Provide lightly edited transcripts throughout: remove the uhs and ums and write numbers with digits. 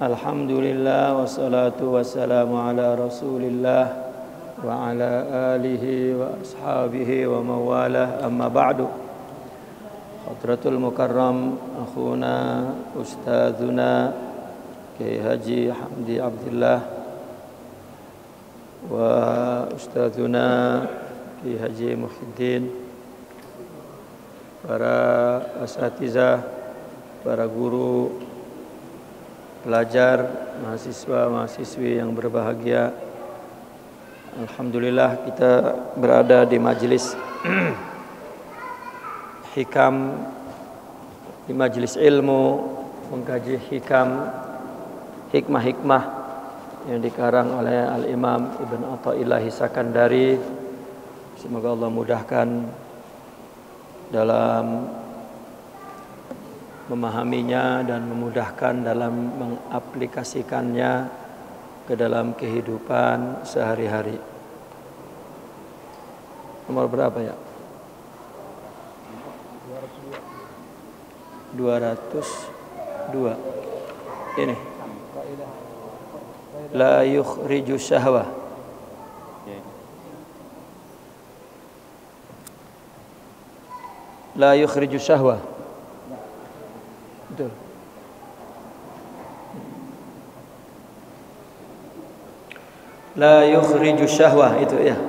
Alhamdulillah wassalatu wassalamu ala Rasulillah wa ala alihi wa ashabihi wa mawalah, amma ba'du. Hadratul Mukarram akhuna ustadzuna Kiai Haji Hamdi Abdillah wa ustadzuna Kiai Haji Muhyiddin, para asatizah, para guru, pelajar, mahasiswa, mahasiswi yang berbahagia. Alhamdulillah kita berada di majelis hikam, di majelis ilmu, mengkaji hikmah-hikmah yang dikarang oleh Al-Imam Ibn Athaillah Sakandari. Semoga Allah mudahkan dalam memahaminya dan memudahkan dalam mengaplikasikannya ke dalam kehidupan sehari-hari. Nomor berapa ya? 202. Ini. La yukhriju syahwah. La yukhriju syahwah. Betul. La yukhriju syahwah itu ya.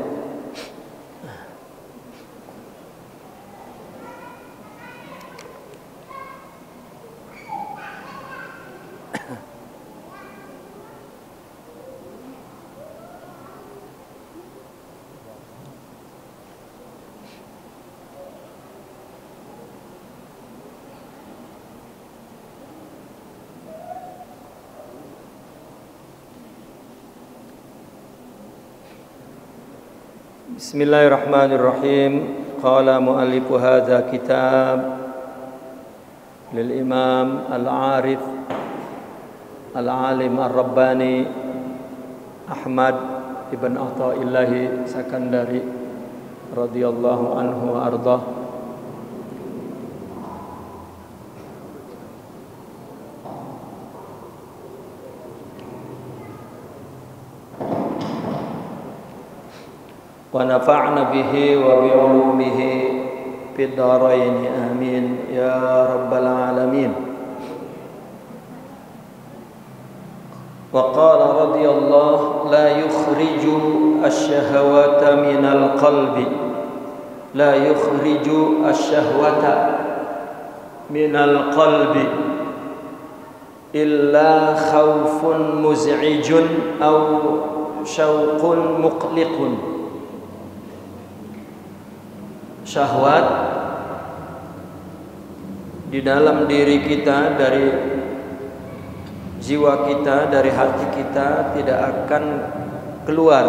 Bismillahirrahmanirrahim. Qala muallifu hadza kitab lil Imam Al-Arif Al-Alim Ar-Rabbani Ahmad Ibn Athaillah Sakandari radhiyallahu anhu wa ardhah. Wa nafa'na bihi wa bi 'ulumihi fid dharain amin ya rabbal alamin. Wa qala radhiyallahu la yukhriju asy-syahawata minal qalbi, la yukhriju asy-syahwata minal qalbi illa khawfun muz'ijun aw syauqun muqliqun. Syahwat di dalam diri kita, dari jiwa kita, dari hati kita tidak akan keluar.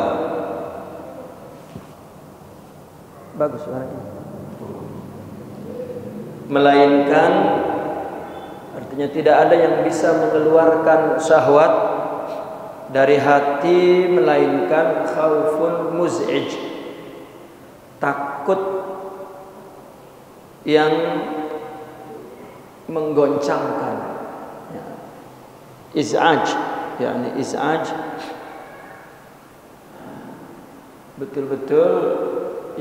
Bagus suaranya. Melainkan, artinya tidak ada yang bisa mengeluarkan syahwat dari hati melainkan khaufun muz'ij, takut yang menggoncangkan, iz'aj, yakni iz'aj betul-betul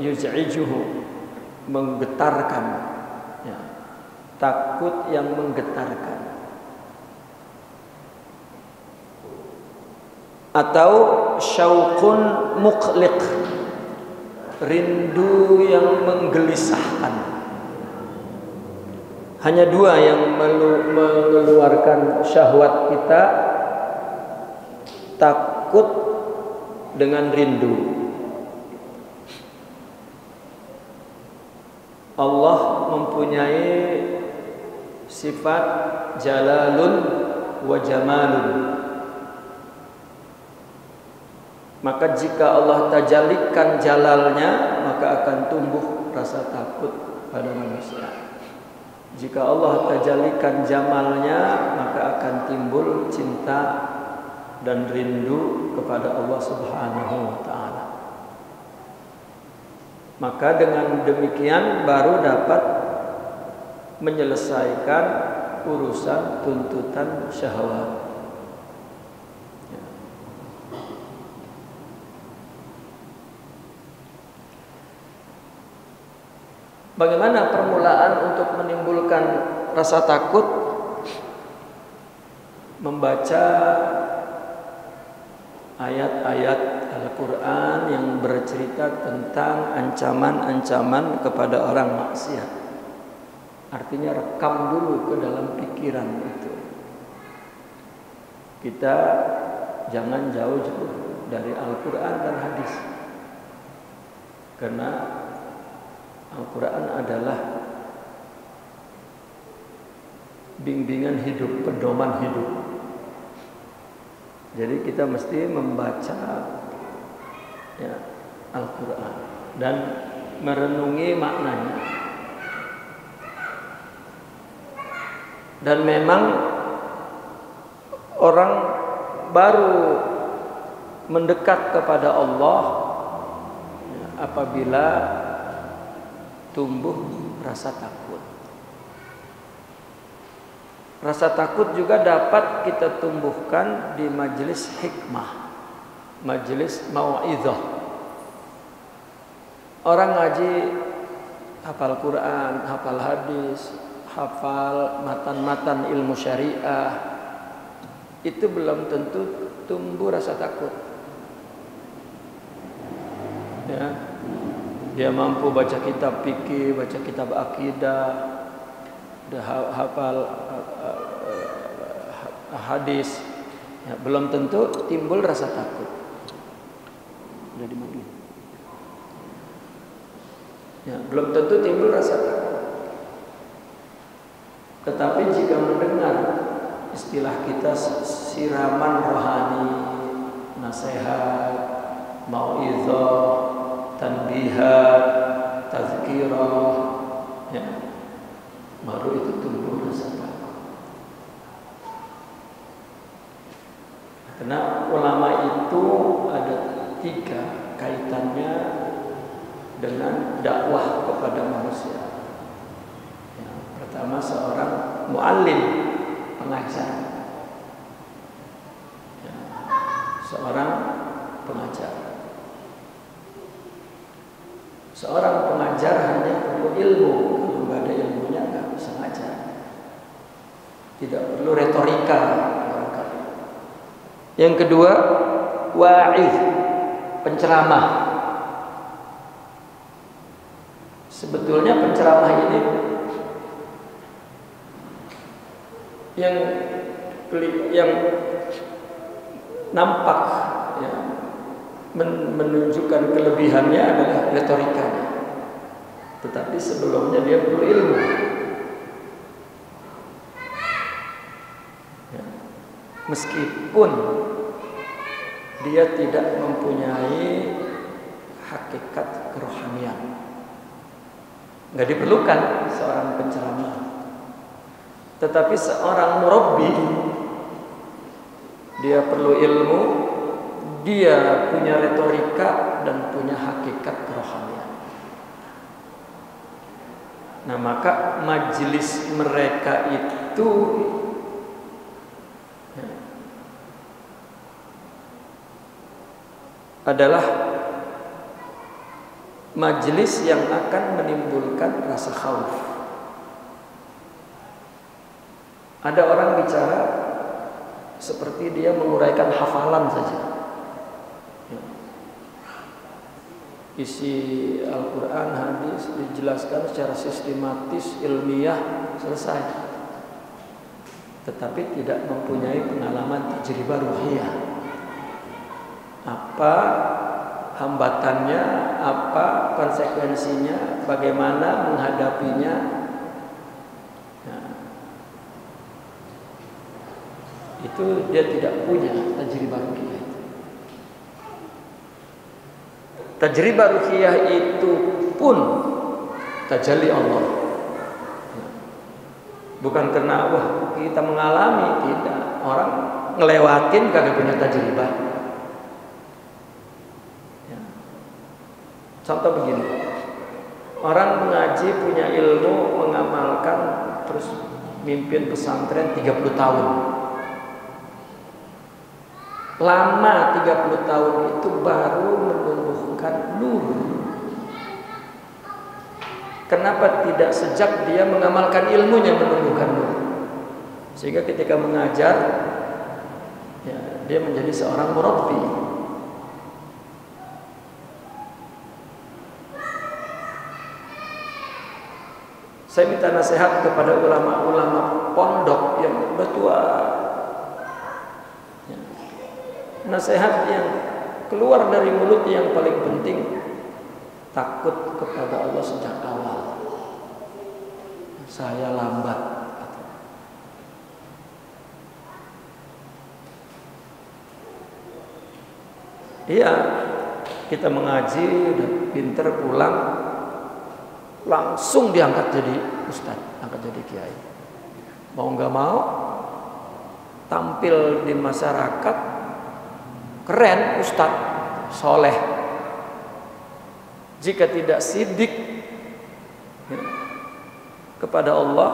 yuz'ijuhu, menggetarkan, ya, takut yang menggetarkan, atau syauqun muqliq, rindu yang menggelisahkan. Hanya dua yang mengeluarkan syahwat kita, takut dengan rindu. Allah mempunyai sifat jalalun wa jamalun. Maka jika Allah tajallikan jalalnya, maka akan tumbuh rasa takut pada manusia. Jika Allah tajallikan jamalnya, maka akan timbul cinta dan rindu kepada Allah Subhanahu wa ta'ala. Maka dengan demikian baru dapat menyelesaikan urusan tuntutan syahwat. Bagaimana permulaan untuk menimbulkan rasa takut? Membaca ayat-ayat Al-Quran yang bercerita tentang ancaman-ancaman kepada orang maksiat. Artinya rekam dulu ke dalam pikiran itu. Kita jangan jauh-jauh dari Al-Quran dan hadis, karena Al-Quran adalah bimbingan hidup, pedoman hidup. Jadi kita mesti membaca ya, Al-Quran dan merenungi maknanya. Dan memang orang baru mendekat kepada Allah ya, apabila tumbuh rasa takut. Rasa takut juga dapat kita tumbuhkan di majelis hikmah, majelis mau'izah. Orang ngaji hafal Quran, hafal hadis, hafal matan-matan ilmu syariah, itu belum tentu tumbuh rasa takut. Ya. Dia mampu baca kitab fikih, baca kitab akidah, dia hafal hadis, ya, belum tentu timbul rasa takut. Udah dimanggil. Ya, belum tentu timbul rasa takut. Tetapi jika mendengar istilah kita siraman rohani, nasihat, mau'izah, tanbihat, tazkirah, ya, baru itu tumbuh rasa takut. Karena ulama itu ada 3 kaitannya dengan dakwah kepada manusia. Ya, pertama seorang muallim, pengajar. Ya, seorang pengajar. Seorang pengajar hanya perlu ilmu. Kalau nggak ada ilmunya nggak bisa ngajar. Tidak perlu retorika. Yang kedua, wa'iz, penceramah. Sebetulnya penceramah ini yang nampak ya, menunjukkan kelebihannya adalah retorikanya. Tetapi sebelumnya dia perlu ilmu. Ya. Meskipun dia tidak mempunyai hakikat kerohanian, nggak diperlukan seorang penceramah. Tetapi seorang murabbi, dia perlu ilmu, dia punya retorika dan punya hakikat kerohanian. Nah, maka majelis mereka itu ya, adalah majelis yang akan menimbulkan rasa khauf. Ada orang bicara seperti dia menguraikan hafalan saja. Isi Al-Quran, hadis dijelaskan secara sistematis, ilmiah, selesai. Tetapi tidak mempunyai pengalaman tajribah ruhiyah. Apa hambatannya, apa konsekuensinya, bagaimana menghadapinya. Nah, itu dia tidak punya tajribah ruhiyah. Tajribah ruhiyah itu pun tajalli Allah. Bukan karena wah kita mengalami, tidak. Orang ngelewatin kagak punya tajribah. Ya. Contoh begini, orang mengaji, punya ilmu, mengamalkan, terus mimpin pesantren 30 tahun. Lama 30 tahun itu baru menumbuhkan nur. Kenapa tidak sejak dia mengamalkan ilmunya menumbuhkan murid? Sehingga ketika mengajar, ya, dia menjadi seorang murabbi. Saya minta nasihat kepada ulama-ulama pondok yang udah tua. Ya. Nasihat yang keluar dari mulut yang paling penting, takut kepada Allah sejak awal. Saya lambat. Iya, kita mengaji, udah pinter pulang, langsung diangkat jadi ustaz, angkat jadi kiai. Mau nggak mau, tampil di masyarakat, keren ustaz, soleh. Jika tidak sidik ya, kepada Allah,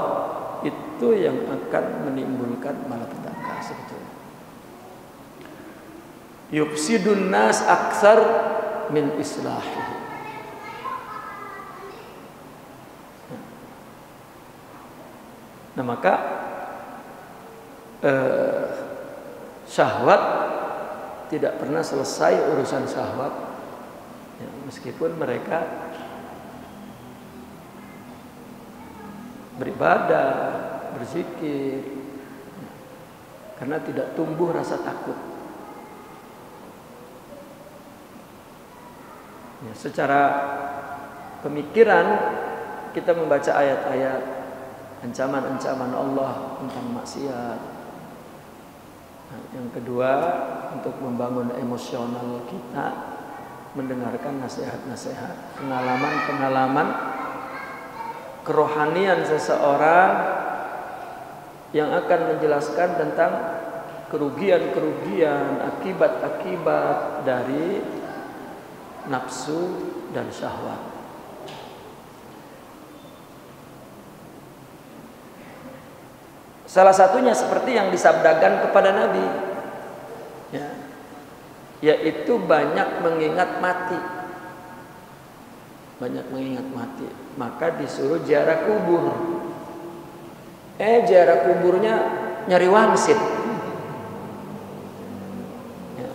itu yang akan menimbulkan malapetaka sebetulnya. Yufsidun nas aktsar min islahihi. Nah maka syahwat tidak pernah selesai urusan syahwat ya, meskipun mereka beribadah, berzikir, karena tidak tumbuh rasa takut. Ya, secara pemikiran kita membaca ayat-ayat ancaman-ancaman Allah tentang maksiat. Nah, yang kedua, untuk membangun emosional kita, mendengarkan nasihat-nasihat, pengalaman-pengalaman kerohanian seseorang yang akan menjelaskan tentang kerugian-kerugian, akibat-akibat dari nafsu dan syahwat. Salah satunya seperti yang disabdakan kepada Nabi, ya, yaitu banyak mengingat mati. Banyak mengingat mati, maka disuruh ziarah kubur. Ziarah kuburnya nyari wangsit. Ya.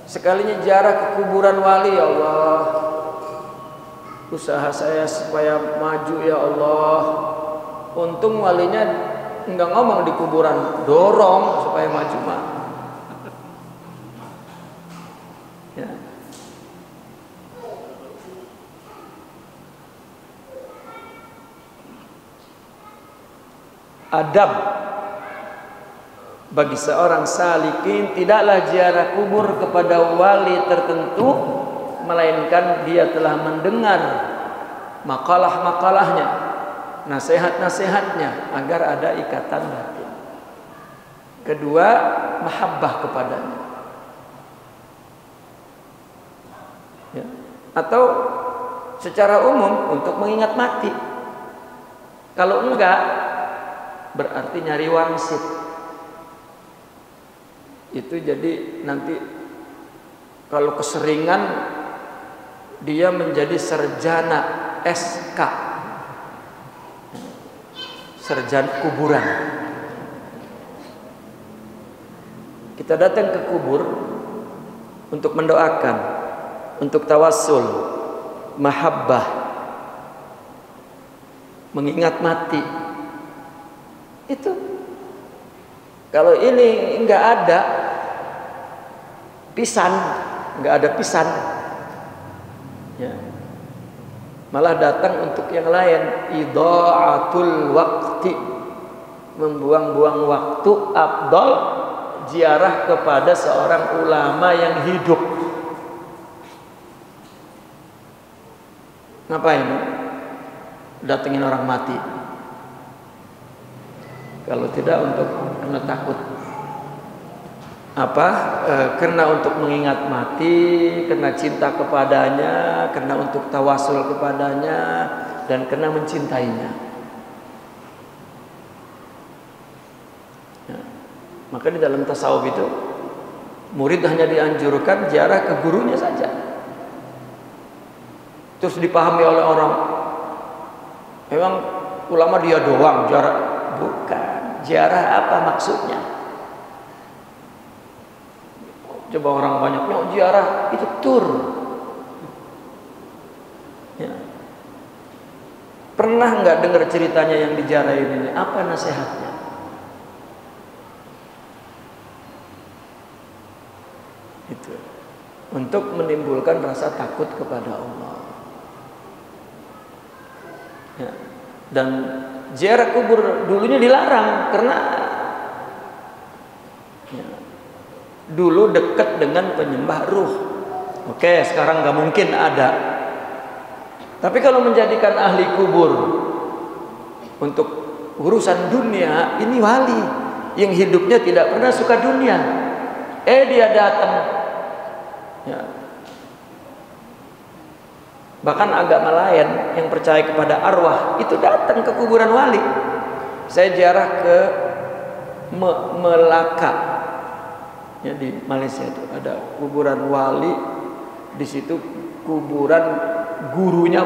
Sekalinya ziarah ke kuburan wali, ya Allah, usaha saya supaya maju ya Allah. Untung walinya enggak ngomong di kuburan, dorong supaya maju mah. Ya. Adab bagi seorang salikin tidaklah ziarah kubur kepada wali tertentu, melainkan dia telah mendengar makalah-makalahnya, nasihat-nasihatnya, agar ada ikatan batin. Kedua, mahabbah kepadanya. Ya. Atau secara umum untuk mengingat mati. Kalau enggak, berarti nyari wangsit. Itu jadi nanti kalau keseringan dia menjadi sarjana SK, sarjana kuburan. Kita datang ke kubur untuk mendoakan, untuk tawassul, mahabbah, mengingat mati. Itu kalau ini enggak ada pisan, enggak ada pisan, ya, malah datang untuk yang lain, idha'atul waqti, membuang-buang waktu, afdal ziarah kepada seorang ulama yang hidup. Ngapain? Datengin orang mati. Kalau tidak untuk karena takut. Karena untuk mengingat mati, karena cinta kepadanya, karena untuk tawasul kepadanya, dan karena mencintainya. Ya. Maka di dalam tasawuf itu, murid hanya dianjurkan ziarah ke gurunya saja. Terus dipahami oleh orang, Memang ulama dia doang ziarah? Bukan. Ziarah apa maksudnya? Coba orang banyaknya ziarah itu tur. Ya. Pernah nggak dengar ceritanya yang diziarah ini? Apa nasihatnya? Itu untuk menimbulkan rasa takut kepada Allah. Ya. Dan ziarah kubur dulunya dilarang karena ya, dulu dekat dengan penyembah ruh. Oke, sekarang nggak mungkin ada. Tapi kalau menjadikan ahli kubur untuk urusan dunia, ini wali yang hidupnya tidak pernah suka dunia. Dia datang. Ya. Bahkan agama lain yang percaya kepada arwah itu datang ke kuburan wali. Saya ziarah ke Melaka, ya, di Malaysia itu ada kuburan wali. Di situ kuburan gurunya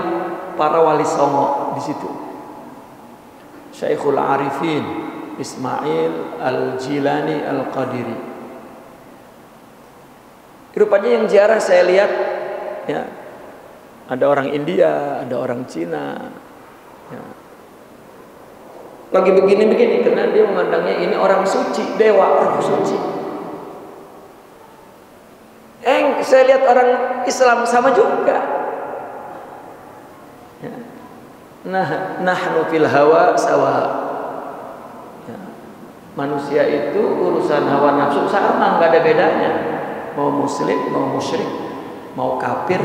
para wali songo di situ. Syekhul Arifin Ismail Al-Jilani Al-Qadiri. Rupanya yang ziarah saya lihat, ya, ada orang India, ada orang Cina, ya. Lagi begini-begini karena dia memandangnya ini orang suci, dewa, orang suci. Saya lihat orang Islam sama juga. Ya. Nahnu fil hawa sawa. Ya. Manusia itu urusan hawa nafsu sama, nggak ada bedanya. Mau muslim, mau musyrik, mau kafir,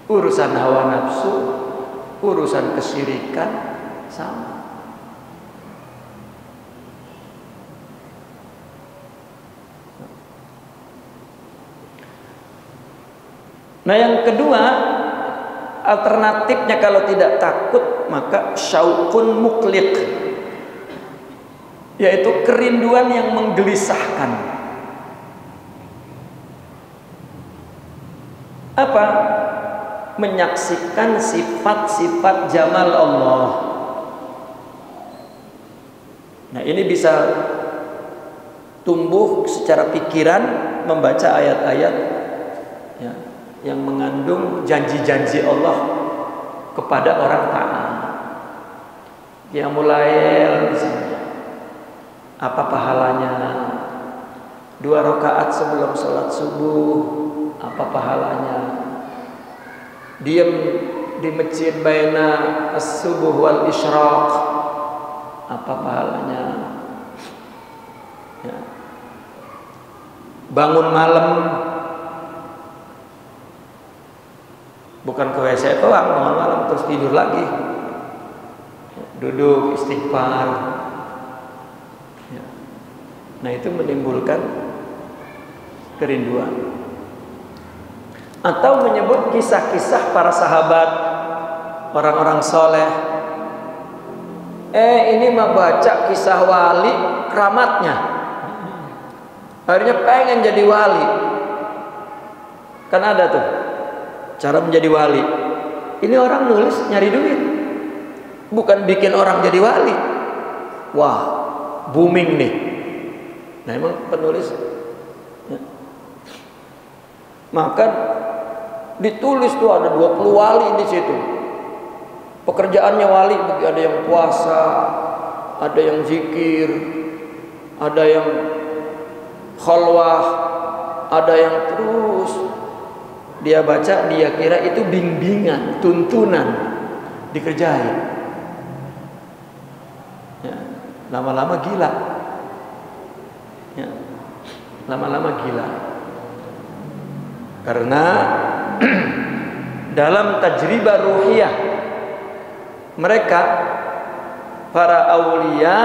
urusan hawa nafsu, urusan kesyirikan sama. Nah, yang kedua, alternatifnya kalau tidak takut maka syauqun muqliq, yaitu kerinduan yang menggelisahkan. Apa? Menyaksikan sifat-sifat jamal Allah. Nah, ini bisa tumbuh secara pikiran membaca ayat-ayat, ya, yang mengandung janji-janji Allah kepada orang taat. Dia mulai misalnya, apa pahalanya? 2 rakaat sebelum sholat subuh, apa pahalanya? Diam di masjid baina as-subuh wal isyraq, apa pahalanya? Ya. Bangun malam, bukan ke WC doang, bangun malam terus tidur lagi, duduk istighfar. Ya. Nah, itu menimbulkan kerinduan. Atau menyebut kisah-kisah para sahabat, orang-orang soleh. Ini mah baca kisah wali keramatnya, akhirnya pengen jadi wali. Kan ada tuh cara menjadi wali. Ini orang nulis nyari duit, bukan bikin orang jadi wali. Wah, booming nih. Nah, emang penulis, ya. Maka ditulis tuh ada 20 wali di situ. Pekerjaannya wali, ada yang puasa, ada yang zikir, ada yang khalwah, ada yang terus dia baca, dia kira itu bimbingan, tuntunan, dikerjain. Ya, lama-lama gila. Ya, lama-lama gila. Karena dalam tajribah ruhiyah mereka, para aulia,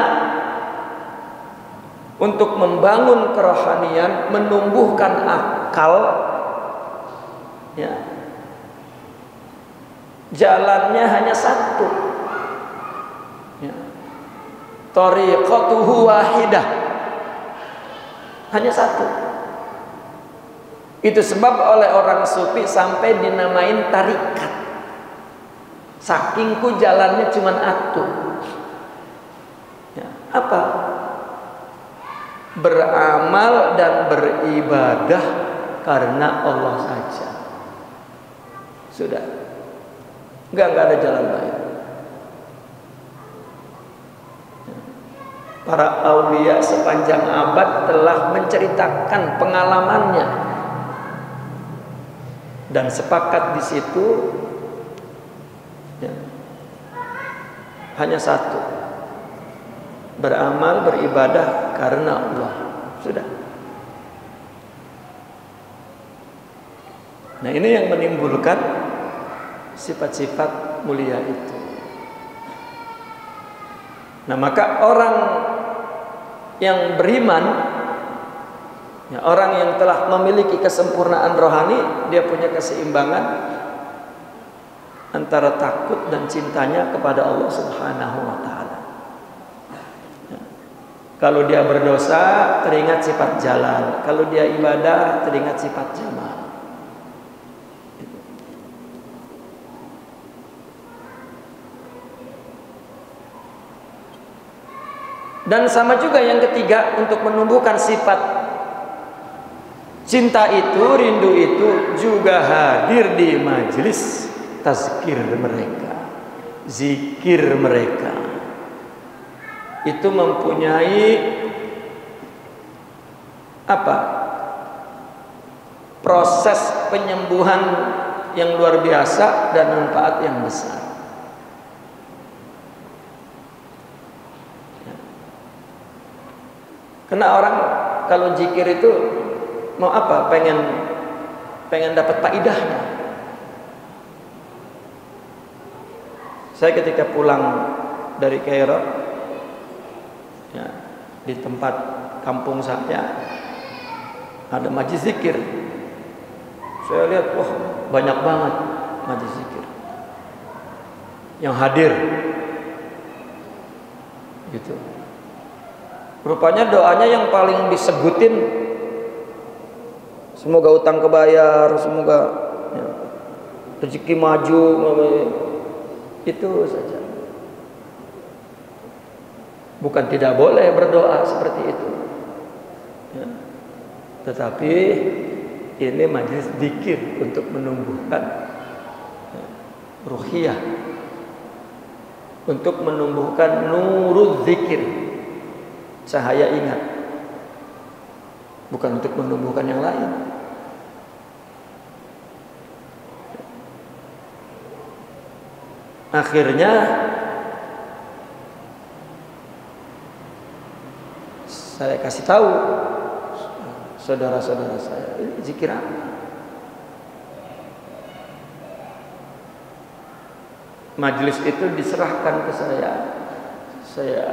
untuk membangun kerohanian, menumbuhkan akal, ya, jalannya hanya satu, ya, tariqatuhu wahidah, hanya satu. Itu sebab oleh orang sufi sampai dinamain tarikat. Sakingku jalannya cuman atu. Ya, apa? Beramal dan beribadah karena Allah saja. Sudah. Enggak ada jalan lain. Para aulia sepanjang abad telah menceritakan pengalamannya dan sepakat di situ ya, hanya satu, beramal beribadah karena Allah. Sudah. Nah, ini yang menimbulkan sifat-sifat mulia itu. Nah, maka orang yang beriman, ya, orang yang telah memiliki kesempurnaan rohani, dia punya keseimbangan antara takut dan cintanya kepada Allah Subhanahu wa taala. Ya. Kalau dia berdosa, teringat sifat jalal. Kalau dia ibadah, teringat sifat jamal. Dan sama juga yang ketiga, untuk menumbuhkan sifat cinta itu, rindu itu juga hadir di majelis tazkir mereka, zikir mereka. Itu mempunyai apa? Proses penyembuhan yang luar biasa dan manfaat yang besar. Karena orang kalau zikir itu mau apa? Pengen dapat faidahnya. Saya ketika pulang dari Kairo, ya, di tempat kampung saya ada majlis zikir. Saya lihat, wah, banyak banget majlis zikir yang hadir, gitu. Rupanya doanya yang paling disebutin, semoga utang kebayar, semoga ya, rezeki maju, itu saja. Bukan tidak boleh berdoa seperti itu, ya. Tetapi ini majelis zikir untuk menumbuhkan ya, ruhiyah, untuk menumbuhkan nurul zikir, cahaya ingat, bukan untuk menumbuhkan yang lain. Akhirnya saya kasih tahu saudara-saudara saya, ini zikir apa? Majelis itu diserahkan ke saya. Saya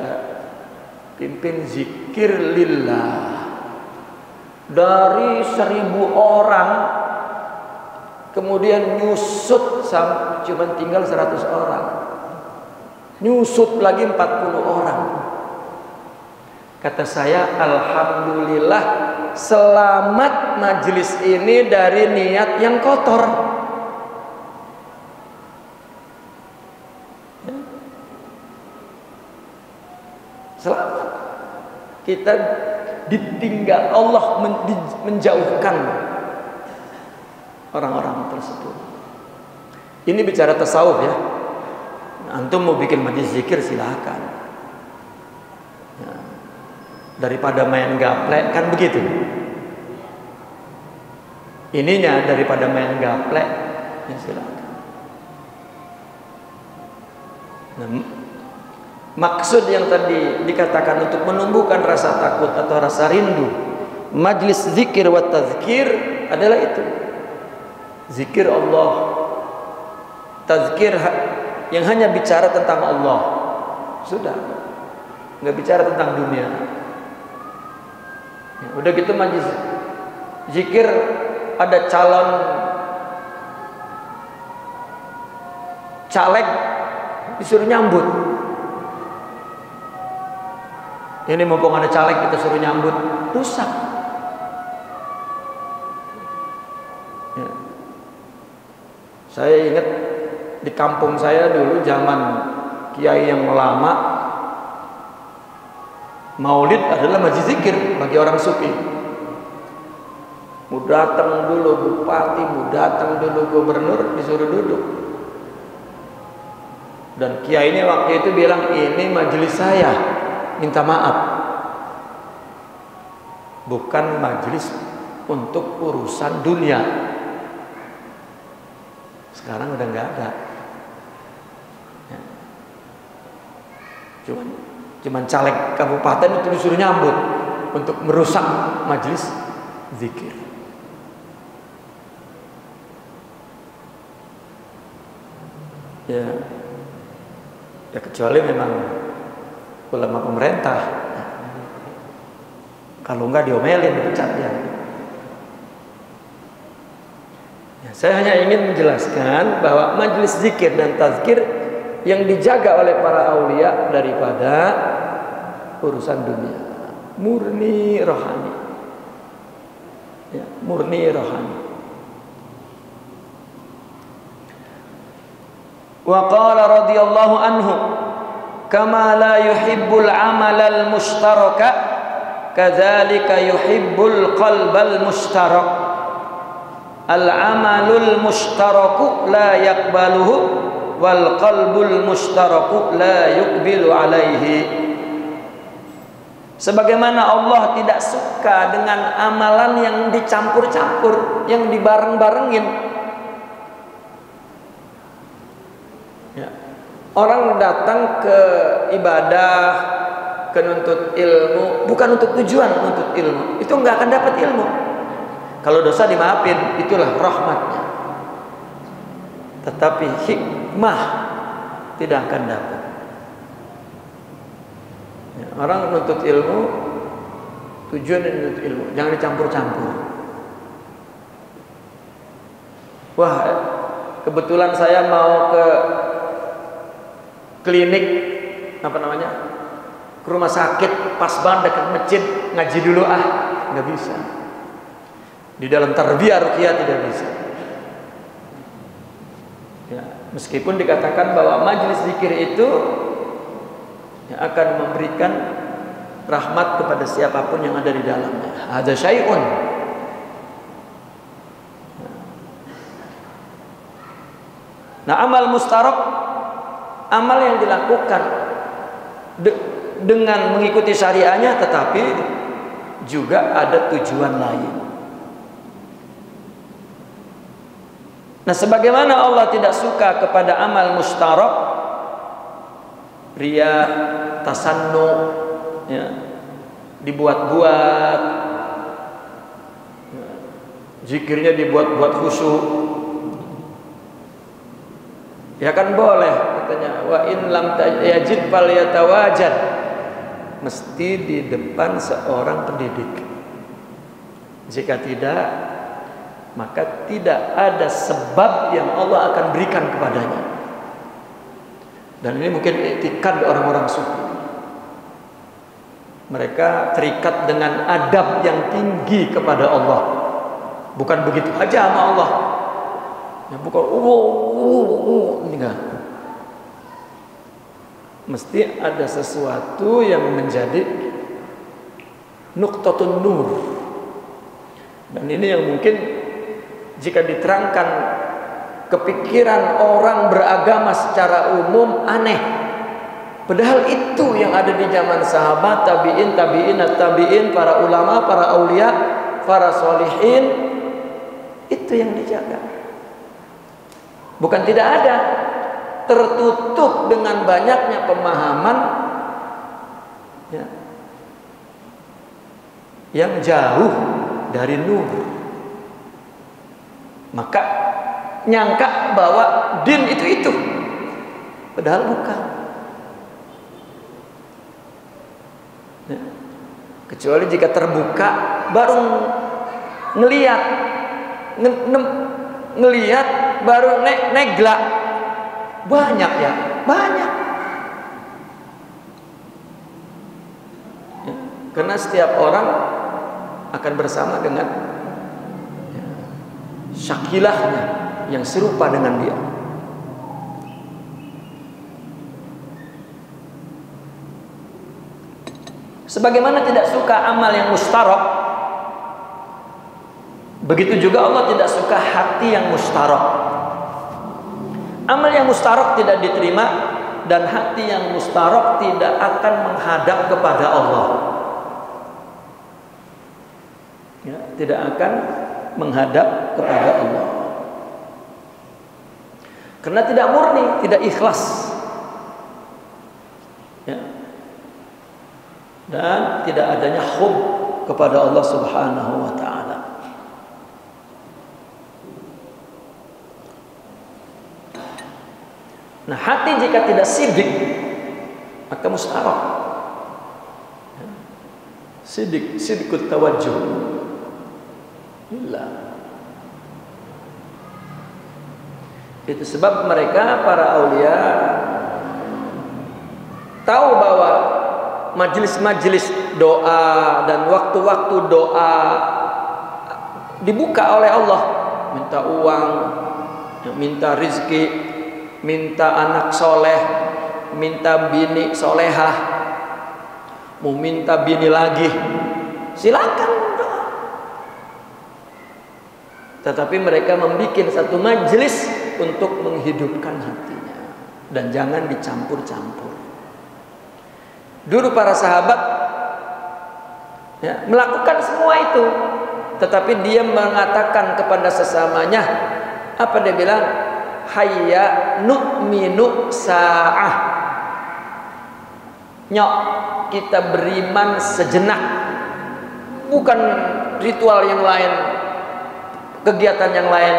pimpin zikir lillah. Dari 1000 orang kemudian nyusut sampai cuma tinggal 100 orang. Nyusut lagi 40 orang. Kata saya, alhamdulillah selamat majelis ini dari niat yang kotor. Selamat. Kita ditinggal, Allah menjauhkan orang-orang tersebut. Ini bicara tasawuf ya. Antum mau bikin majlis zikir silahkan. Ya. Daripada main gaplek kan begitu. Ininya daripada main gaplek, ya silahkan. Nah, maksud yang tadi dikatakan untuk menumbuhkan rasa takut atau rasa rindu, majlis zikir wa tazkir adalah itu. Zikir Allah, tazkir yang hanya bicara tentang Allah. Sudah, nggak bicara tentang dunia. Ya, udah gitu majlis zikir ada calon caleg disuruh nyambut. Ini mumpung ada caleg kita suruh nyambut, rusak. Ya. Saya ingat Di kampung saya dulu zaman kiai yang lama, maulid adalah majlis zikir bagi orang sufi. Mau datang dulu bupati, mau datang dulu gubernur, disuruh duduk. Dan kiai ini waktu itu bilang, ini majelis saya, minta maaf, bukan majelis untuk urusan dunia. Sekarang udah nggak ada. Ya. Cuman caleg kabupaten itu disuruh nyambut untuk merusak majelis zikir. Ya, ya kecuali memang ulama pemerintah. Kalau enggak diomelin, dipecatnya. Ya, saya hanya ingin menjelaskan bahwa majelis zikir dan tazkir yang dijaga oleh para aulia daripada urusan dunia, murni rohani. Ya, murni rohani. Wa qala radhiyallahu anhu, kama la yuhibbul amalal mushtaraka, kadzalika yuhibbul qalbal mushtarak. Al amalul mushtaraku la yaqbaluhu wal qalbul mushtaraku la yuqbilu alaihi. Sebagaimana Allah tidak suka dengan amalan yang dicampur-campur, yang dibareng-barengin. Ya. Orang datang ke ibadah, ke nuntut ilmu, bukan untuk tujuan nuntut ilmu, itu nggak akan dapat ilmu. Kalau dosa dimaafin, itulah rahmatnya. Tetapi hikmah tidak akan dapat. Ya, orang nuntut ilmu, tujuan nuntut ilmu, jangan dicampur-campur. Wah, kebetulan saya mau ke klinik, apa namanya, ke rumah sakit, pas banget dekat masjid, ngaji dulu nggak bisa. Di dalam tarbiyah ruqyah tidak bisa. Ya, meskipun dikatakan bahwa majelis zikir itu yang akan memberikan rahmat kepada siapapun yang ada di dalamnya. Ada syai'un. Nah, amal mustarak, amal yang dilakukan dengan mengikuti syariahnya, tetapi juga ada tujuan lain. Nah, sebagaimana Allah tidak suka kepada amal mustarak, riya, tasannu, ya, dibuat-buat, zikirnya dibuat-buat khusyuk. Ya kan boleh, katanya, wa in lam yajid fal yatawajad, mesti di depan seorang pendidik. Jika tidak, maka tidak ada sebab yang Allah akan berikan kepadanya. Dan ini mungkin etikad orang-orang sufi. Mereka terikat dengan adab yang tinggi kepada Allah. Bukan begitu aja sama Allah. Ya, bukan enggak. Mesti ada sesuatu yang menjadi nuqtatun nur. Dan ini yang mungkin jika diterangkan kepikiran orang beragama secara umum aneh. Padahal itu yang ada di zaman sahabat, tabi'in, tabi'in, para ulama, para aulia, para solihin, itu yang dijaga. Bukan tidak ada, tertutup dengan banyaknya pemahaman, ya, yang jauh dari nur. Maka nyangka bahwa din itu, padahal bukan. Ya. Kecuali jika terbuka, baru ngelihat, baru negla. Banyak ya, banyak. Ya. Karena setiap orang akan bersama dengan syakilahnya yang serupa dengan dia. Sebagaimana tidak suka amal yang mustarak, begitu juga Allah tidak suka hati yang mustarak. Amal yang mustarak tidak diterima, dan hati yang mustarak tidak akan menghadap kepada Allah. Ya, tidak akan menghadap kepada Allah. Karena tidak murni, tidak ikhlas. Ya. Dan tidak adanya hub kepada Allah Subhanahu wa taala. Nah, hati jika tidak sidik, maka mustarak. Sidqut tawajjuh. Billah. Itu sebab mereka para aulia tahu bahwa majelis-majelis doa dan waktu-waktu doa dibuka oleh Allah, minta uang, minta rizki, minta anak soleh, minta bini solehah, mau minta bini lagi, silakan doa. Tetapi mereka membuat satu majelis untuk menghidupkan hatinya, dan jangan dicampur-campur. Dulu para sahabat ya, melakukan semua itu, tetapi dia mengatakan kepada sesamanya, apa dia bilang? Hayya nu'minu sa'ah. Nyok, kita beriman sejenak. Bukan ritual yang lain, kegiatan yang lain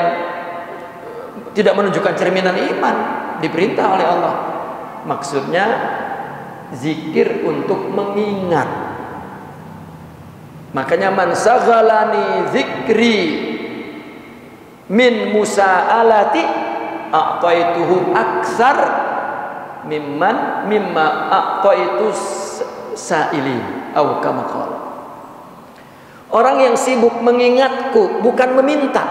tidak menunjukkan cerminan iman. Diperintah oleh Allah. Maksudnya zikir untuk mengingat. Makanya man saghalani zikri min musa'alati a'taituhu aksar mimma a'taitu sa'ilin atau kama qala. Orang yang sibuk mengingatku, bukan meminta,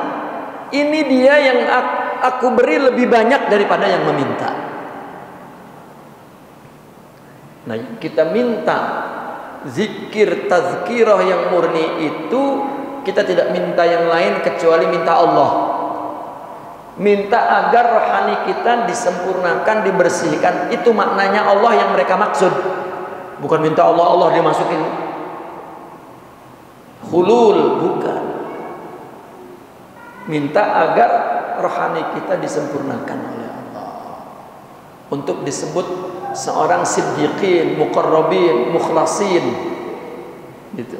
ini dia yang aku beri lebih banyak daripada yang meminta. Nah, kita minta zikir tazkirah yang murni itu, kita tidak minta yang lain kecuali minta Allah. Minta agar rohani kita disempurnakan, dibersihkan. Itu maknanya Allah yang mereka maksud. Bukan minta Allah dimasukin hulul, bukan. Minta agar rohani kita disempurnakan oleh Allah untuk disebut seorang siddiqin, muqarrabin, mukhlasin, gitu.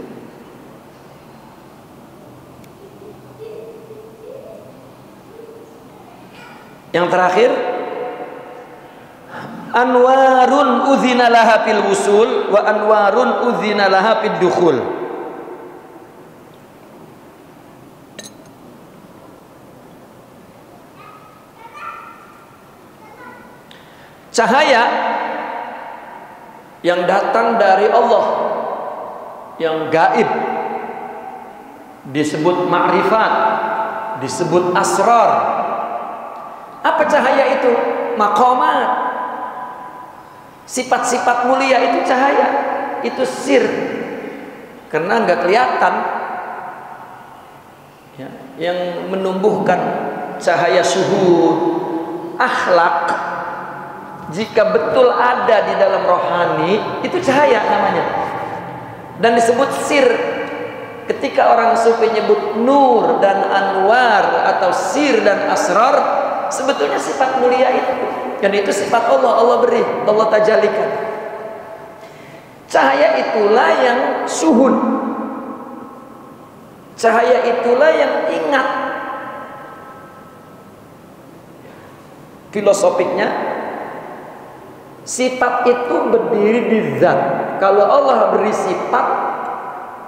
Yang terakhir, anwarun udzina laha fil wusul wa anwarun udzina laha fid dukhul. Cahaya yang datang dari Allah, yang gaib, disebut ma'rifat, disebut asrar. Apa cahaya itu? Maqamat, sifat-sifat mulia itu cahaya, itu sir, karena nggak kelihatan ya. Yang menumbuhkan cahaya syuhud, akhlak, jika betul ada di dalam rohani, itu cahaya namanya, dan disebut sir. Ketika orang sufi nyebut nur dan anwar atau sir dan asrar, sebetulnya sifat mulia itu, dan itu sifat Allah. Allah beri, Allah tajalikan. Cahaya itulah yang syuhud, cahaya itulah yang ingat. Filosofiknya, sifat itu berdiri di zat. Kalau Allah beri sifat,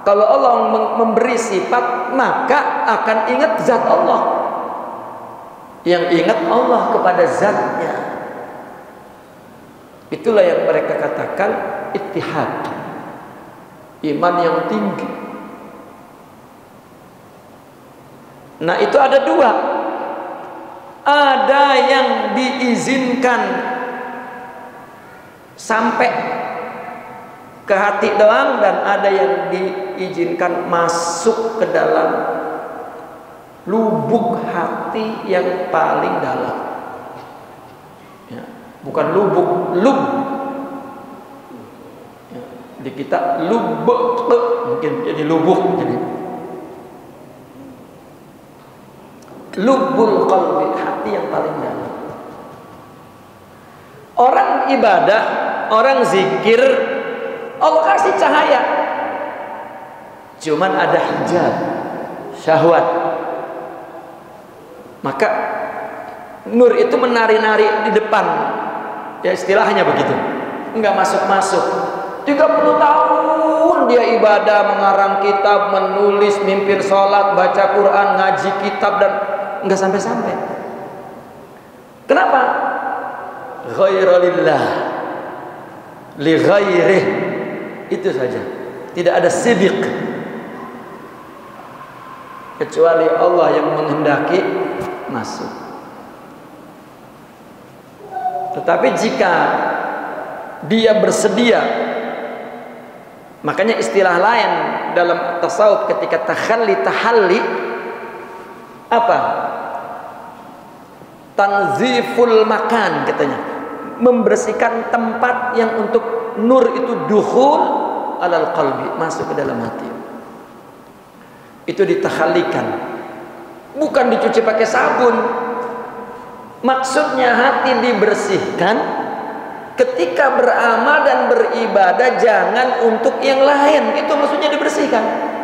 kalau Allah memberi sifat, maka akan ingat zat Allah. Yang ingat Allah kepada zatnya. Itulah yang mereka katakan ittihad, iman yang tinggi. Nah, itu ada dua. Ada yang diizinkan sampai ke hati doang, dan ada yang diizinkan masuk ke dalam lubuk hati yang paling dalam. Ya, bukan lubuk, lub. Ya, di kita lubuk, mungkin jadi lubuk, jadi lubul qalbi, hati yang paling dalam. Orang ibadah, orang zikir, Allah kasih cahaya, cuman ada hijab, syahwat. Maka nur itu menari-nari di depan, ya istilahnya begitu, enggak masuk-masuk. 30 tahun dia ibadah, mengarang kitab, menulis, mimpin sholat, baca Quran, ngaji kitab, dan enggak sampai-sampai. Kenapa? Ghairalillah, li ghairih, itu saja. Tidak ada sidiq, kecuali Allah yang menghendaki masuk. Tetapi jika dia bersedia, makanya istilah lain dalam tasawuf ketika tahalli apa? Tanziful makan katanya, membersihkan tempat yang untuk nur itu dukhul alal qalbi, masuk ke dalam hati. Itu ditahallikan, bukan dicuci pakai sabun. Maksudnya hati dibersihkan ketika beramal dan beribadah, jangan untuk yang lain. Itu maksudnya dibersihkan.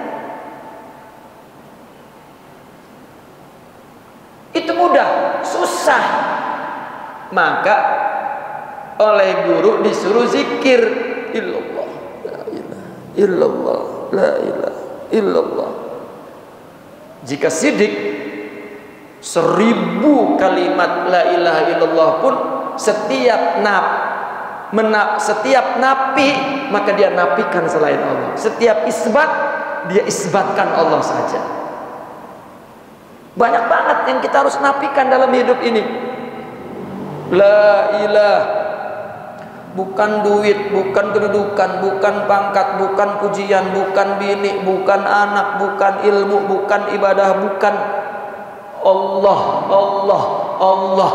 Itu mudah, susah. Maka oleh guru disuruh zikir illallah, la ilaha illallah, la ilaha illallah. Jika sidik 1000 kalimat la ilaha illallah pun, setiap napi maka dia napikan selain Allah. Setiap isbat dia isbatkan Allah saja. Banyak banget yang kita harus napikan dalam hidup ini. La ilaha, bukan duit, bukan kedudukan, bukan pangkat, bukan pujian, bukan bini, bukan anak, bukan ilmu, bukan ibadah, bukan Allah, Allah, Allah.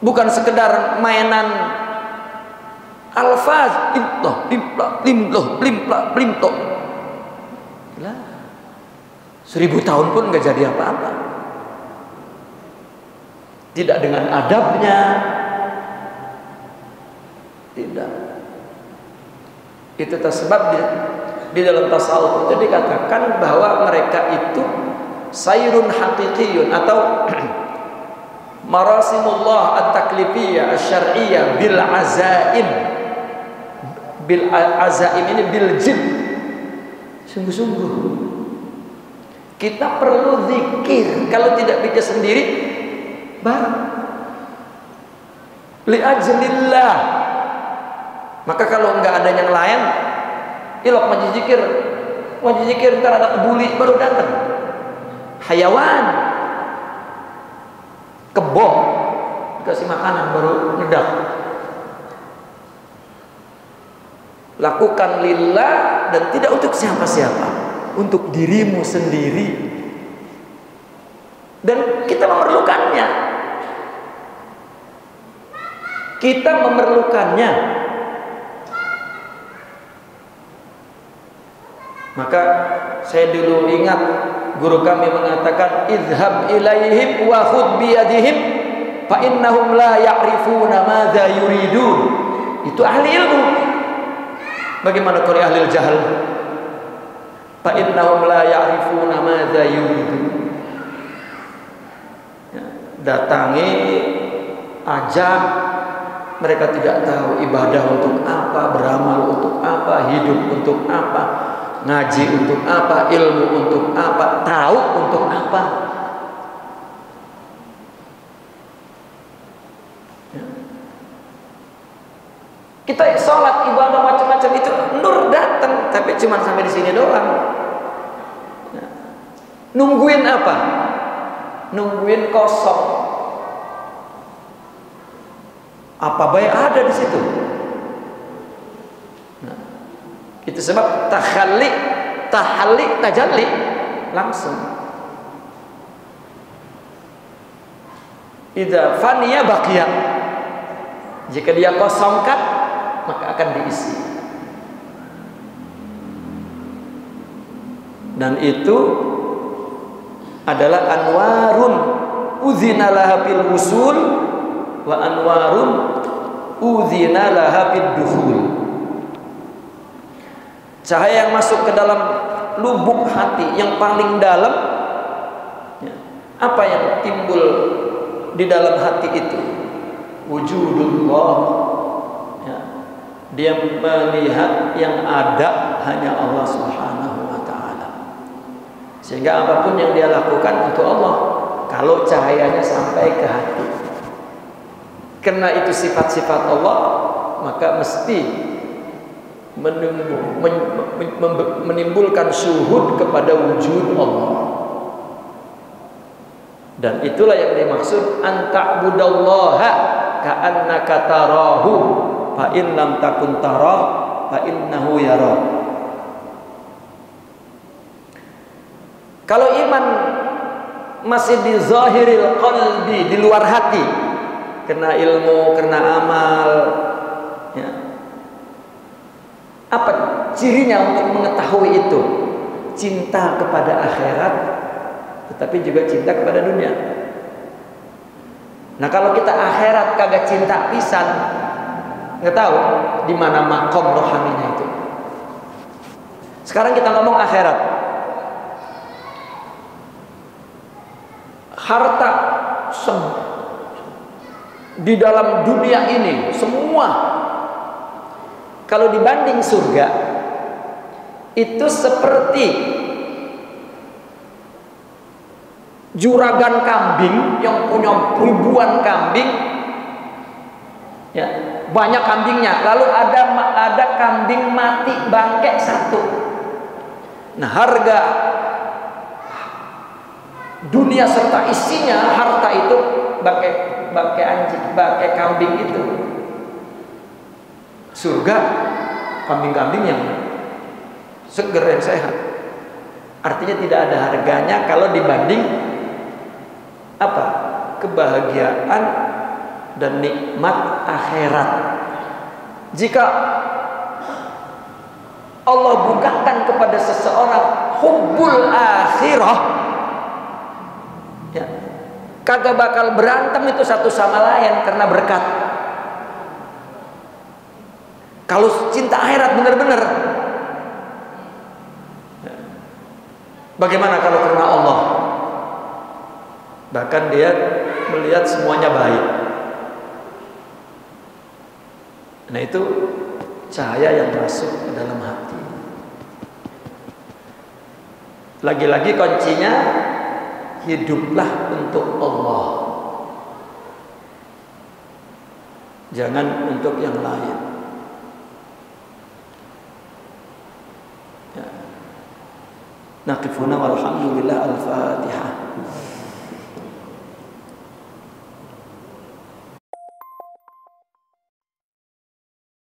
Bukan sekedar mainan alfaz, imlah, limlah, limloh, limlah, limtoh. 1000 tahun pun nggak jadi apa-apa. Tidak dengan adabnya, tidak. Itu sebab di dalam tasawuf itu dikatakan bahwa mereka itu sayrun haqiqiyun, atau marasimullah at-taklifiyah asy-syar'iyyah bil azaim. Bil azaim ini bil jid, sungguh-sungguh. Kita perlu zikir. Kalau tidak pikir sendiri, baru li ajlillah. Maka kalau enggak ada yang lain, ilok majlis zikir, ntar ada kebuli baru datang, hayawan, kebo, dikasih makanan baru ngedak. Lakukan lillah dan tidak untuk siapa-siapa, untuk dirimu sendiri. Dan kita memerlukannya. Kita memerlukannya. Maka saya dulu ingat guru kami mengatakan, idhab ilaihim wa khudh biyadihim fa innahum la ya'rifuna madza yuridun. Itu ahli ilmu. Bagaimana kalau ahli jahal? Fa innahum la ya'rifuna madza yuridun. Datangi, ajak, mereka tidak tahu ibadah untuk apa, beramal untuk apa, hidup untuk apa, ngaji untuk apa, ilmu untuk apa, tahu untuk apa. Kita sholat, ibadah macam-macam itu nur datang, tapi cuma sampai di sini doang. Nungguin apa? Nungguin kosong. Apa baik ada di situ? Itu sebab tahalli, tajalli langsung. Idza faniya baqiya. Jika dia kosongkan, maka akan diisi. Dan itu adalah anwarun udzina laha fil wusul wa anwarun udzina laha fid dukhul. Cahaya yang masuk ke dalam lubuk hati yang paling dalam, ya, apa yang timbul di dalam hati itu? Wujudullah, ya. Dia melihat yang ada hanya Allah Subhanahu wa ta'ala. Sehingga apapun yang dia lakukan untuk Allah, kalau cahayanya sampai ke hati, karena itu sifat-sifat Allah, maka mesti menimbulkan syuhud kepada wujud Allah. Dan itulah yang dimaksud anta'budallaha ka'annaka tarahu fa in lam takun tarah fa innahu yarah. Kalau iman masih di zahiril qalbi, di luar hati, kena ilmu, kena amal, ya. Apa cirinya untuk mengetahui itu? Cinta kepada akhirat, tetapi juga cinta kepada dunia. Nah, kalau kita akhirat kagak cinta pisan, nggak tahu di mana makom rohaninya itu. Sekarang kita ngomong akhirat. Harta di dalam dunia ini semua, kalau dibanding surga, itu seperti juragan kambing yang punya ribuan kambing, ya, banyak kambingnya. Lalu ada kambing mati bangke satu. Nah, harga dunia serta isinya harta itu bangke anjing, bangke kambing itu. Surga kambing-kambing yang seger, yang sehat. Artinya tidak ada harganya kalau dibanding apa? Kebahagiaan dan nikmat akhirat. Jika Allah bukakan kepada seseorang hubbul akhirah, ya, kagak bakal berantem itu satu sama lain karena berkat. Kalau cinta akhirat benar-benar, bagaimana kalau karena Allah? Bahkan dia melihat semuanya baik. Nah, itu cahaya yang masuk ke dalam hati. Lagi-lagi kuncinya, hiduplah untuk Allah, jangan untuk yang lain. Naqifuna walhamdulillah. Al-Fatihah.